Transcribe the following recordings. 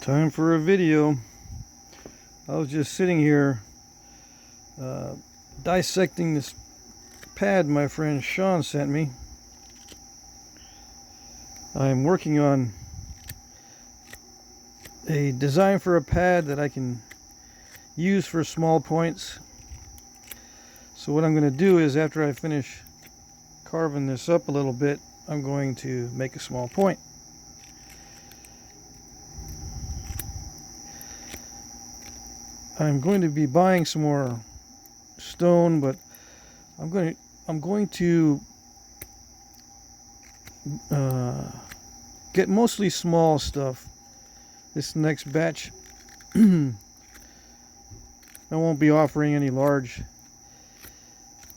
Time for a video. I was just sitting here dissecting this pad my friend Sean sent me. I'm working on a design for a pad that I can use for small points. So what I'm going to do is, after I finish carving this up a little bit, I'm going to make a small point. I'm going to be buying some more stone, but I'm going to get mostly small stuff. This next batch, I won't be offering any large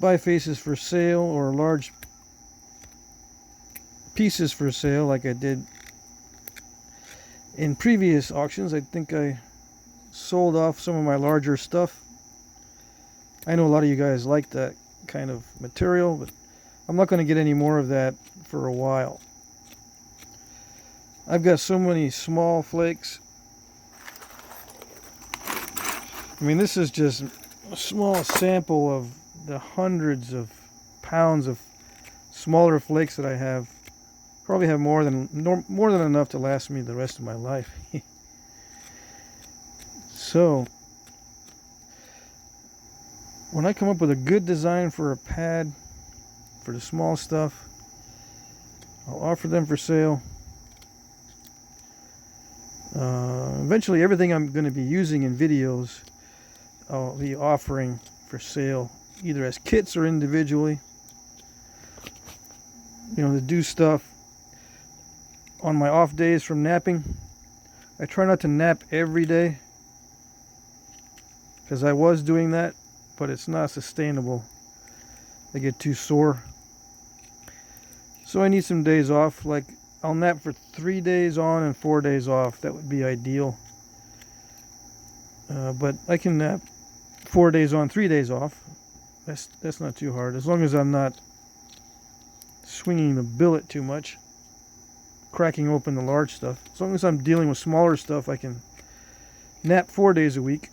bifaces for sale or large pieces for sale like I did in previous auctions. I think I sold off some of my larger stuff. I know a lot of you guys like that kind of material, but I'm not going to get any more of that for a while. I've got so many small flakes. I mean, this is just a small sample of the hundreds of pounds of smaller flakes that I have. Probably have more than enough to last me the rest of my life. So, when I come up with a good design for a pad for the small stuff, I'll offer them for sale. Eventually, everything I'm going to be using in videos, I'll be offering for sale, either as kits or individually. You know, to do stuff on my off days from napping. I try not to nap every day, because I was doing that, but it's not sustainable. I get too sore. So I need some days off. Like, I'll nap for 3 days on and 4 days off. That would be ideal. But I can nap 4 days on, 3 days off. That's not too hard, as long as I'm not swinging the billet too much, cracking open the large stuff. As long as I'm dealing with smaller stuff, I can nap 4 days a week.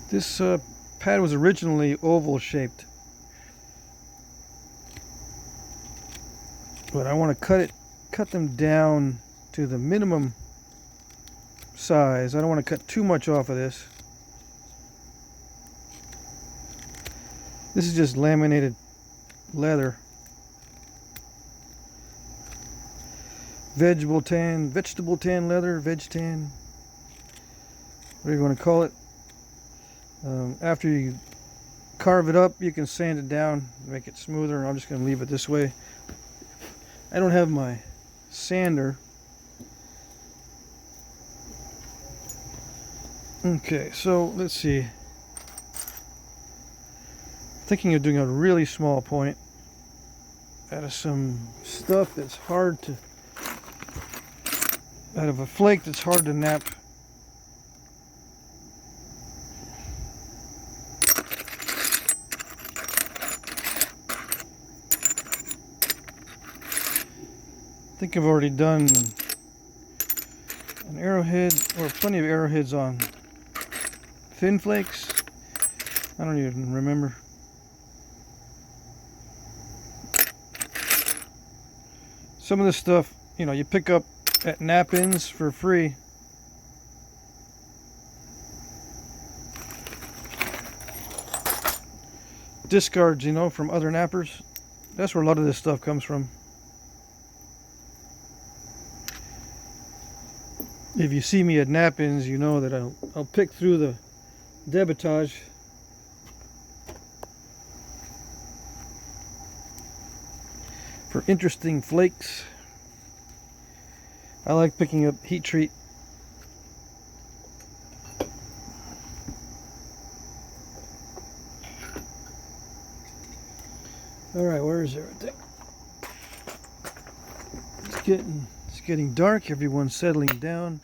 This pad was originally oval shaped, but I want to cut them down to the minimum size. I don't want to cut too much off of this. This is just laminated leather. Vegetable tan leather, veg tan, whatever you want to call it. After you carve it up, you can sand it down, make it smoother. I'm just going to leave it this way. I don't have my sander. Okay, so let's see. Thinking of doing a really small point out of some stuff that's hard to, out of a flake that's hard to nap. I think I've already done an arrowhead, or plenty of arrowheads on thin flakes. I don't even remember. Some of this stuff, you know, you pick up at nap-ins for free. Discards, you know, from other nappers. That's where a lot of this stuff comes from. If you see me at nap-ins, you know that I'll pick through the debitage. For interesting flakes. I like picking up heat treat. Alright, where is everything? It's getting dark, everyone's settling down.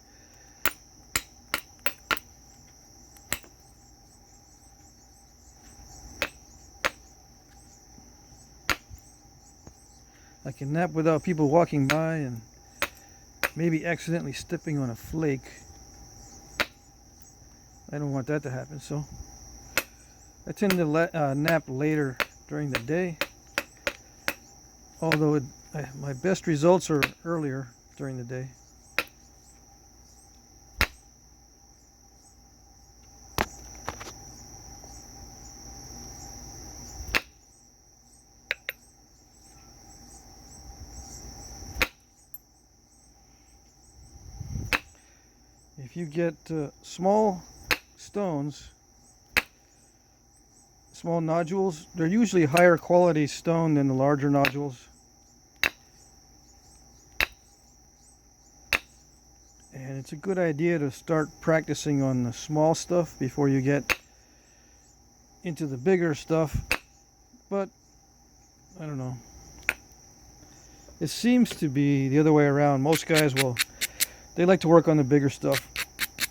I can nap without people walking by and maybe accidentally stepping on a flake. I don't want that to happen, so I tend to nap later during the day, although my best results are earlier during the day. If you get small stones, small nodules, they're usually higher quality stone than the larger nodules. And it's a good idea to start practicing on the small stuff before you get into the bigger stuff. But I don't know. It seems to be the other way around. Most guys they like to work on the bigger stuff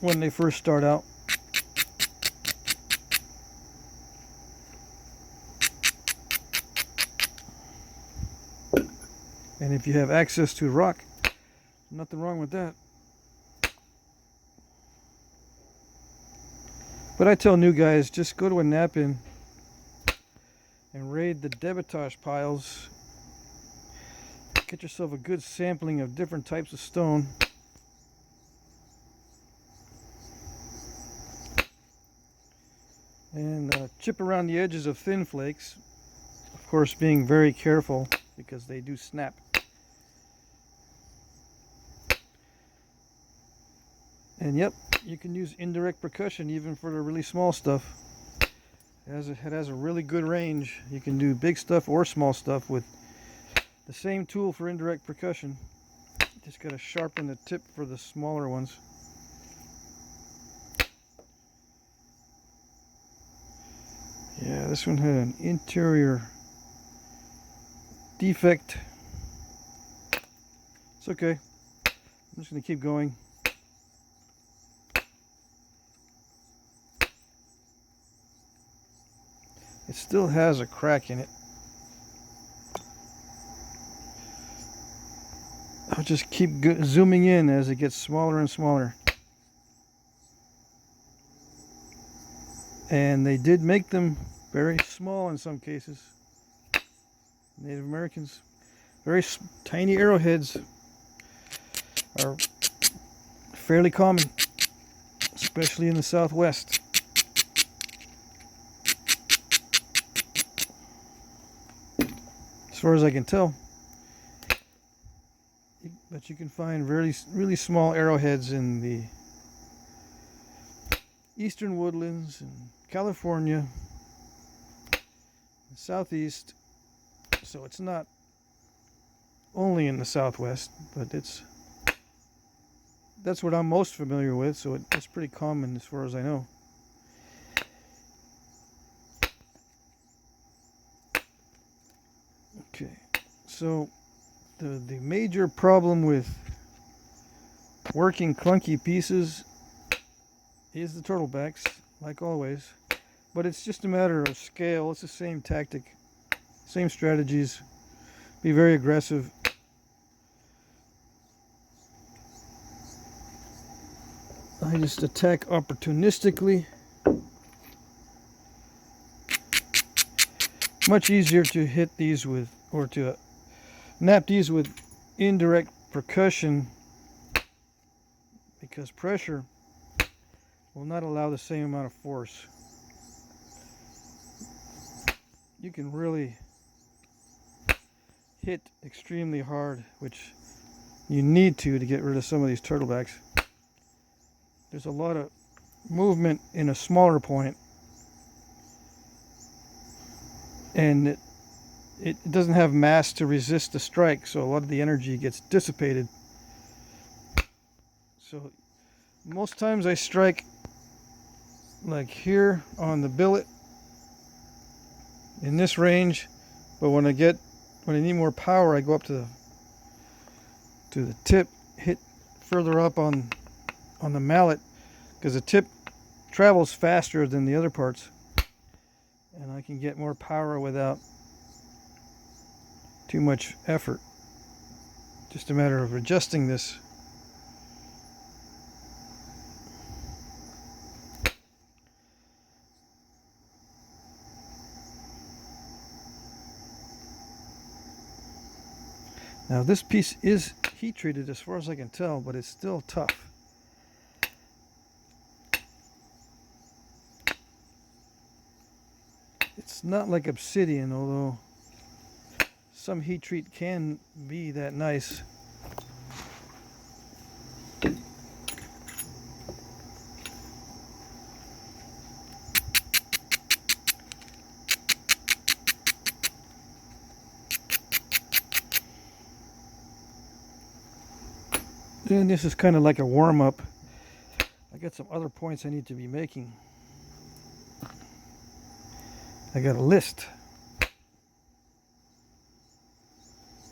when they first start out. And if you have access to rock, nothing wrong with that. But I tell new guys, just go to a nap-in and raid the debitage piles. Get yourself a good sampling of different types of stone. And chip around the edges of thin flakes. Of course, being very careful because they do snap. And yep, you can use indirect percussion even for the really small stuff. It has a really good range. You can do big stuff or small stuff with the same tool for indirect percussion. Just got to sharpen the tip for the smaller ones. Yeah, this one had an interior defect. It's okay. I'm just going to keep going. It still has a crack in it. I'll just keep zooming in as it gets smaller and smaller. And they did make them very small in some cases. Native Americans, very tiny arrowheads are fairly common, especially in the Southwest. As far as I can tell. But you can find really small arrowheads in the eastern woodlands in California, the southeast. So it's not only in the Southwest, but that's what I'm most familiar with, so it's pretty common as far as I know. Okay, so the major problem with working clunky pieces is the turtlebacks, like always, but it's just a matter of scale. It's the same tactic, same strategies. Be very aggressive. I just attack opportunistically. Much easier to hit these with, or to nap these with indirect percussion, because pressure will not allow the same amount of force. You can really hit extremely hard, which you need to get rid of some of these turtlebacks. There's a lot of movement in a smaller point, and it doesn't have mass to resist the strike, so a lot of the energy gets dissipated. So most times I strike like here on the billet in this range, but when I need more power, I go up to the tip, hit further up on the mallet, because the tip travels faster than the other parts, and I can get more power without too much effort. Just a matter of adjusting this. Now this piece is heat treated as far as I can tell, but it's still tough. It's not like obsidian, although some heat treat can be that nice. And this is kind of like a warm-up. I got some other points I need to be making. I got a list.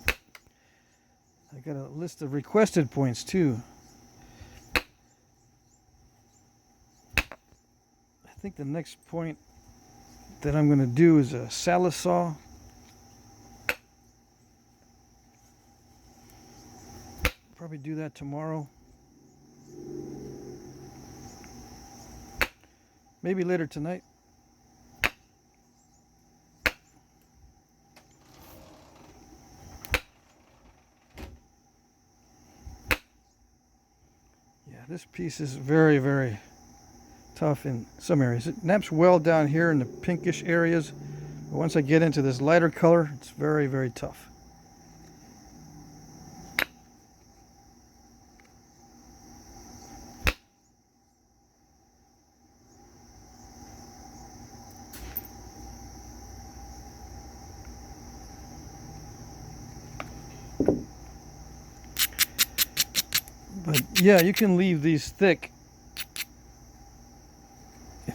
I got a list of requested points too. I think the next point that I'm going to do is a salad saw. Probably do that tomorrow. Maybe later tonight. Yeah, this piece is very, very tough in some areas. It naps well down here in the pinkish areas. But once I get into this lighter color, it's very, very tough. But yeah, you can leave these thick.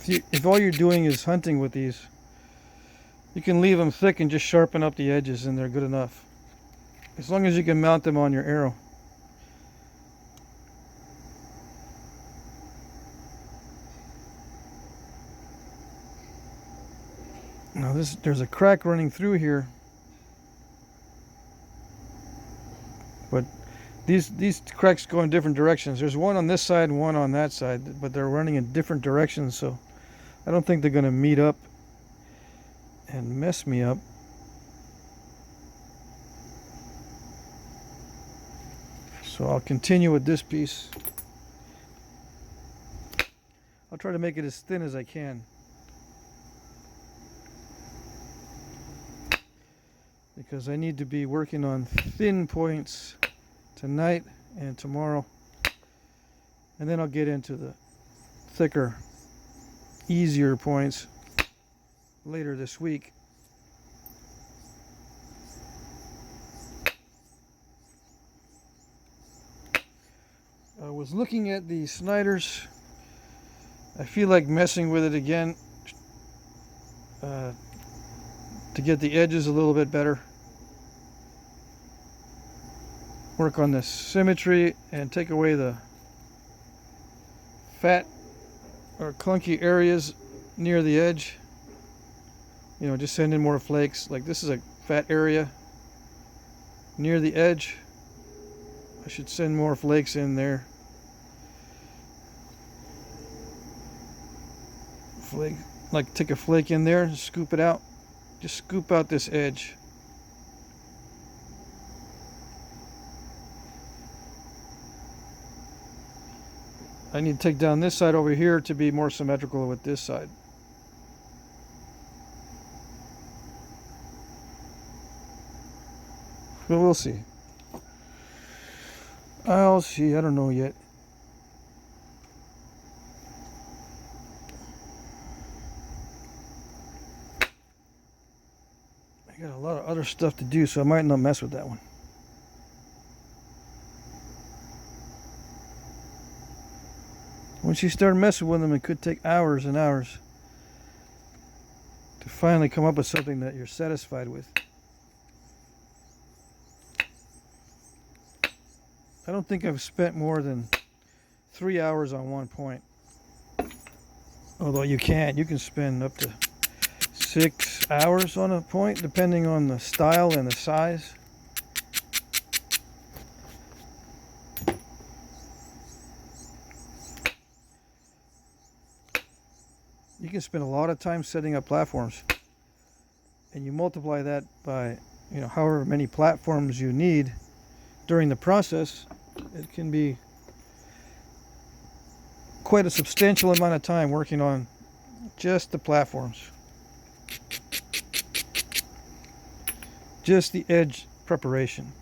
If all you're doing is hunting with these, you can leave them thick and just sharpen up the edges and they're good enough. As long as you can mount them on your arrow. Now there's a crack running through here. But these cracks go in different directions. There's one on this side and one on that side, but they're running in different directions, so I don't think they're going to meet up and mess me up. So I'll continue with this piece. I'll try to make it as thin as I can. Because I need to be working on thin points tonight and tomorrow. And then I'll get into the thicker, easier points later this week. I was looking at the Snyders. I feel like messing with it again to get the edges a little bit better. Work on the symmetry and take away the fat or clunky areas near the edge. You know, just send in more flakes. Like this is a fat area near the edge. I should send more flakes in there. Flake, like take a flake in there and scoop it out. Just scoop out this edge. I need to take down this side over here to be more symmetrical with this side. But we'll see. I'll see. I don't know yet. I got a lot of other stuff to do, so I might not mess with that one. Once you start messing with them, it could take hours and hours to finally come up with something that you're satisfied with. I don't think I've spent more than 3 hours on one point. Although you can spend up to 6 hours on a point, depending on the style and the size. can spend a lot of time setting up platforms, and you multiply that by, you know, however many platforms you need during the process. It can be quite a substantial amount of time working on just the platforms, just the edge preparation.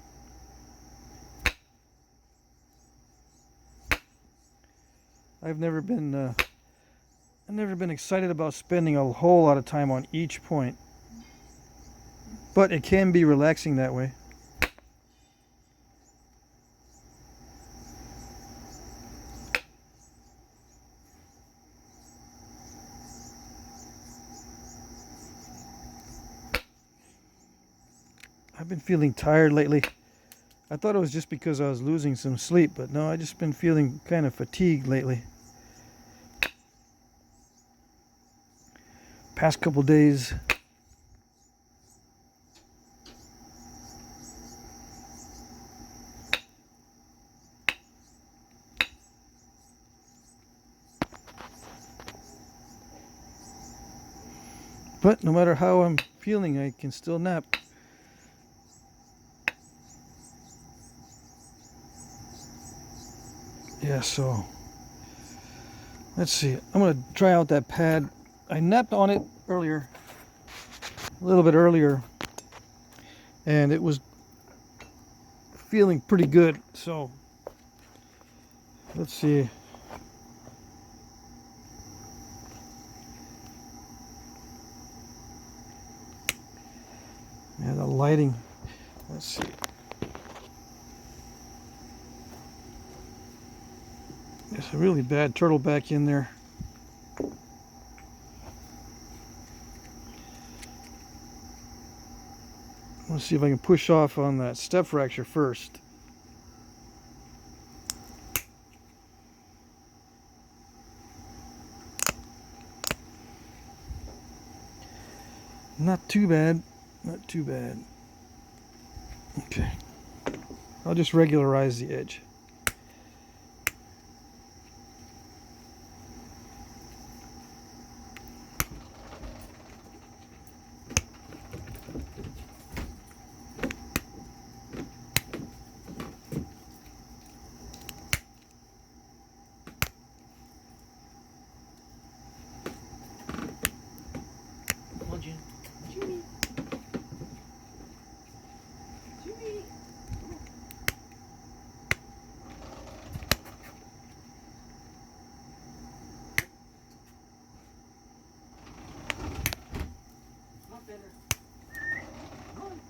I've never been excited about spending a whole lot of time on each point, but it can be relaxing that way. I've been feeling tired lately. I thought it was just because I was losing some sleep, but no, I just been feeling kind of fatigued lately. Past couple days. But no matter how I'm feeling, I can still nap. Yeah, so let's see. I'm going to try out that pad. I napped on it earlier, a little bit earlier, and it was feeling pretty good. So let's see. Yeah, the lighting. Let's see. There's a really bad turtle back in there. Let's see if I can push off on that step fracture first. Not too bad. Not too bad. Okay. I'll just regularize the edge.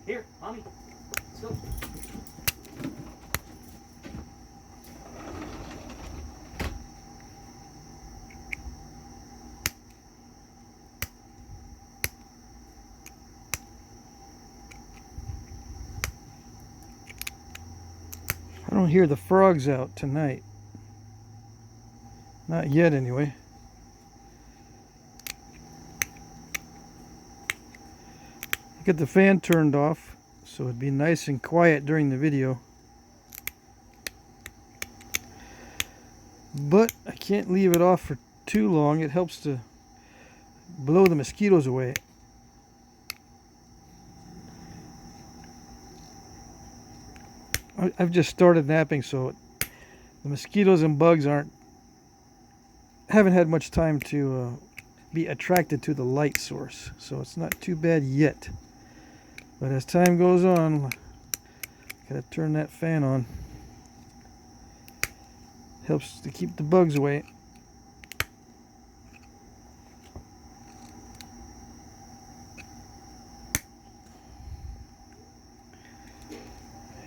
Here, mommy, let's go. I don't hear the frogs out tonight. Not yet, anyway. Get the fan turned off so it'd be nice and quiet during the video. But I can't leave it off for too long. It helps to blow the mosquitoes away. I've just started napping, so the mosquitoes and bugs haven't had much time to be attracted to the light source, so it's not too bad yet. But as time goes on, gotta turn that fan on. Helps to keep the bugs away.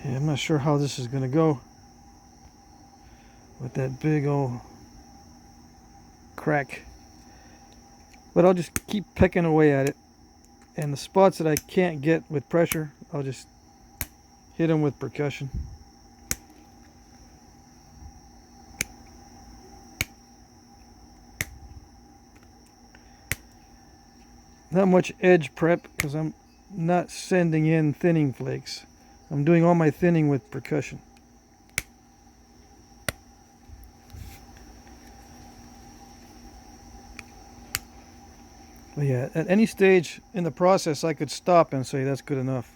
Yeah, I'm not sure how this is gonna go with that big old crack, but I'll just keep pecking away at it. And the spots that I can't get with pressure, I'll just hit them with percussion. Not much edge prep because I'm not sending in thinning flakes. I'm doing all my thinning with percussion. But yeah, at any stage in the process, I could stop and say that's good enough.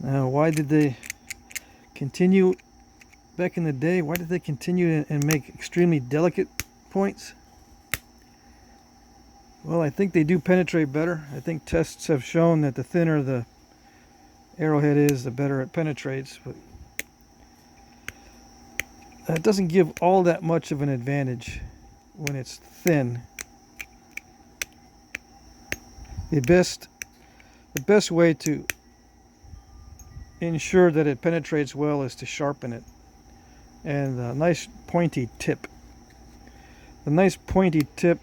Now, why did they continue back in the day? Why did they continue and make extremely delicate points? Well, I think they do penetrate better. I think tests have shown that the thinner the arrowhead is, the better it penetrates. But it doesn't give all that much of an advantage when it's thin. The best way to ensure that it penetrates well is to sharpen it. And a nice pointy tip. The nice pointy tip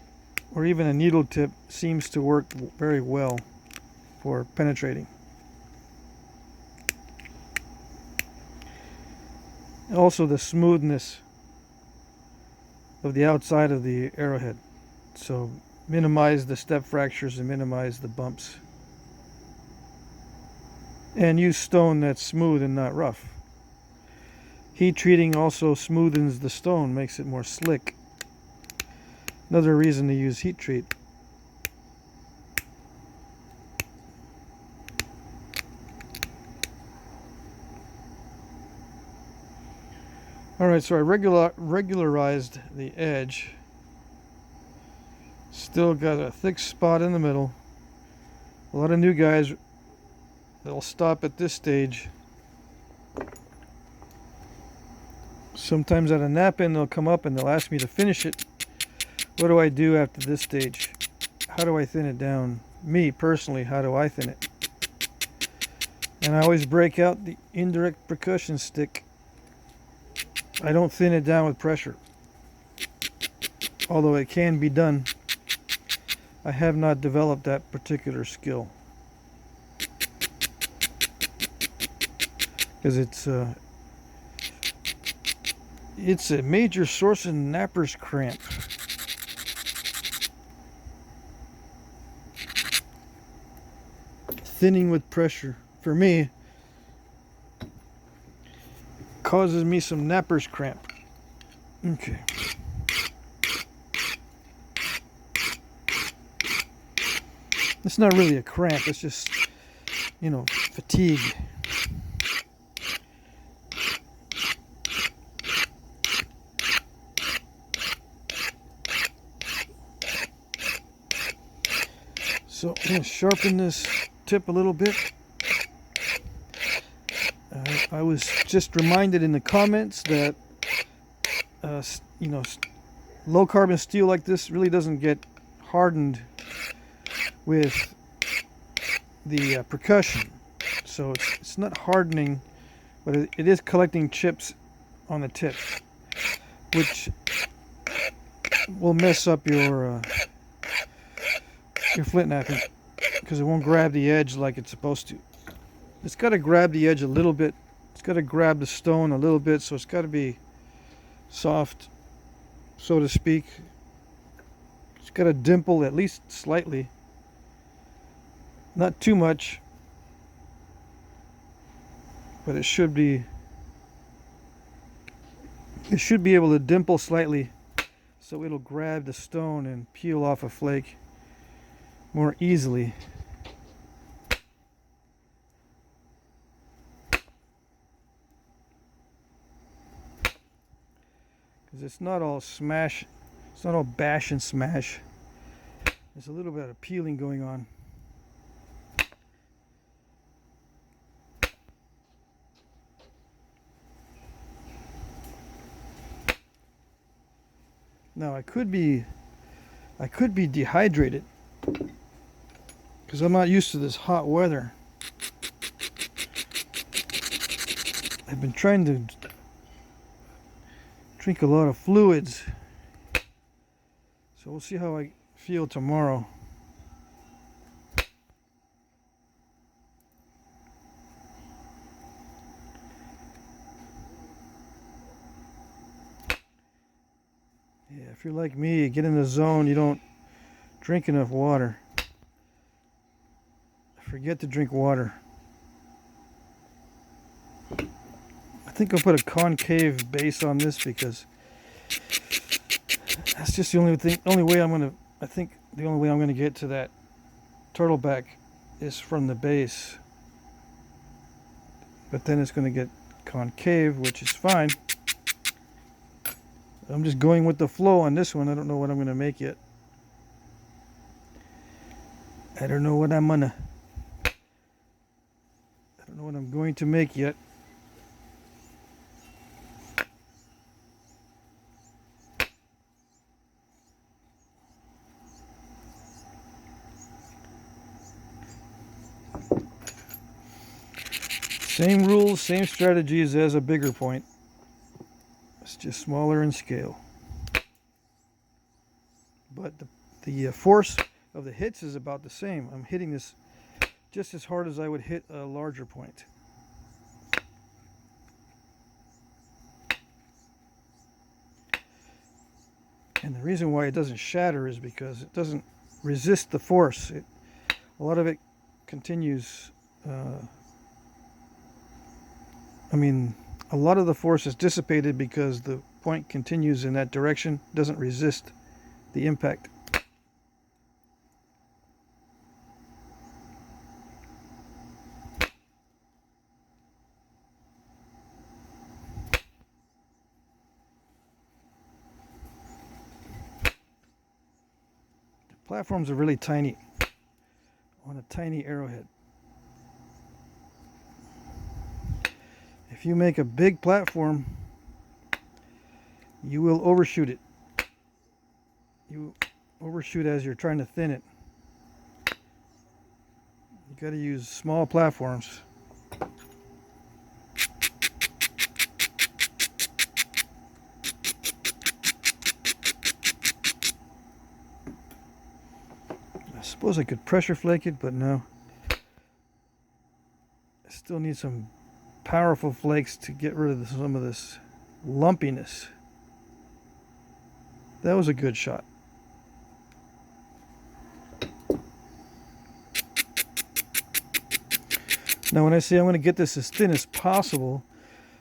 or even a needle tip seems to work very well for penetrating. Also the smoothness of the outside of the arrowhead. So minimize the step fractures and minimize the bumps. And use stone that's smooth and not rough. Heat treating also smoothens the stone, makes it more slick. Another reason to use heat treat. Alright, so I regularized the edge. Still got a thick spot in the middle. A lot of new guys, they'll stop at this stage. Sometimes at a nap-in they'll come up and they'll ask me to finish it. What do I do after this stage? How do I thin it down? Me, personally, how do I thin it? And I always break out the indirect percussion stick. I don't thin it down with pressure. Although it can be done. I have not developed that particular skill. Because it's a major source of napper's cramp. Thinning with pressure, for me, causes me some napper's cramp. Okay. It's not really a cramp, it's just, fatigue. So I'm going to sharpen this tip a little bit. I was just reminded in the comments that, low carbon steel like this really doesn't get hardened with the percussion. So it's not hardening, but it is collecting chips on the tip, which will mess up your Flintknapping because it won't grab the edge like it's supposed to. It's got to grab the edge a little bit. It's got to grab the stone a little bit, so it's got to be soft, so to speak. It's got to dimple at least slightly. Not too much, but it should be able to dimple slightly so it'll grab the stone and peel off a flake more easily. Because it's not all smash, it's not all bash and smash. There's a little bit of peeling going on. Now I could be dehydrated because I'm not used to this hot weather. I've been trying to drink a lot of fluids, so we'll see how I feel tomorrow. Yeah, if you're like me, you get in the zone, you don't drink enough water. Forget to drink water. think I'll put a concave base on this because that's just the only way I'm gonna. I think the only way I'm gonna get to that turtleback is from the base. But then it's gonna get concave, which is fine. I'm just going with the flow on this one. I don't know what I'm gonna make yet. I don't know what I'm going to make yet. Same rules, same strategies as a bigger point. It's just smaller in scale. But the force of the hits is about the same. I'm hitting this just as hard as I would hit a larger point. And the reason why it doesn't shatter is because it doesn't resist the force. A lot of it continues. A lot of the force is dissipated because the point continues in that direction, doesn't resist the impact. The platforms are really tiny on a tiny arrowhead. If you make a big platform, you will overshoot it. You overshoot as you're trying to thin it. You got to use small platforms. I suppose I could pressure flake it, but no. I still need some powerful flakes to get rid of some of this lumpiness. That was a good shot. Now when I say I'm going to get this as thin as possible,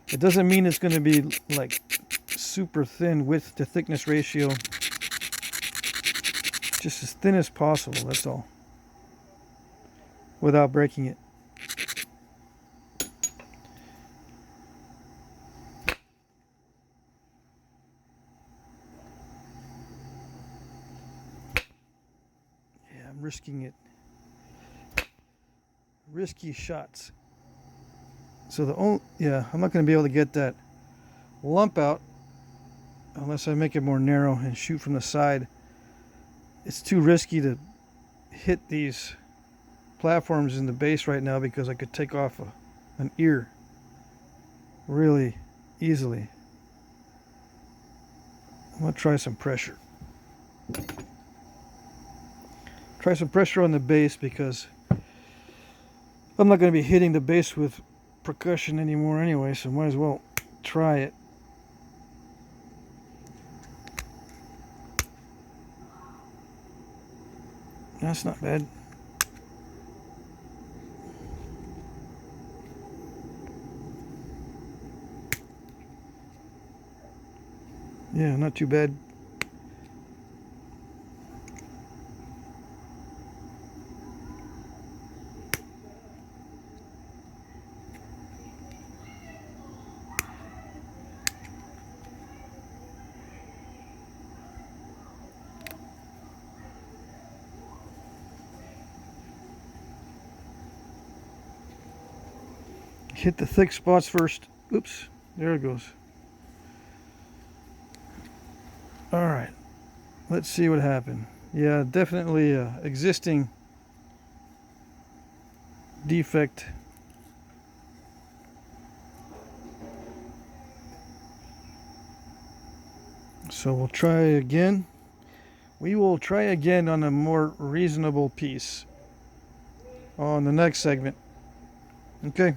it doesn't mean it's going to be like super thin width to thickness ratio. Just as thin as possible, that's all. Without breaking it. Risking it. Risky shots. So I'm not going to be able to get that lump out unless I make it more narrow and shoot from the side. It's too risky to hit these platforms in the base right now because I could take off an ear really easily. I'm going to try some pressure. Try some pressure on the base because I'm not going to be hitting the base with percussion anymore anyway, so might as well try it. That's not bad. Yeah, not too bad. Hit the thick spots first. Oops, there it goes. All right, let's see what happened. Yeah, definitely existing defect. So we'll try again. We will try again on a more reasonable piece on the next segment. Okay.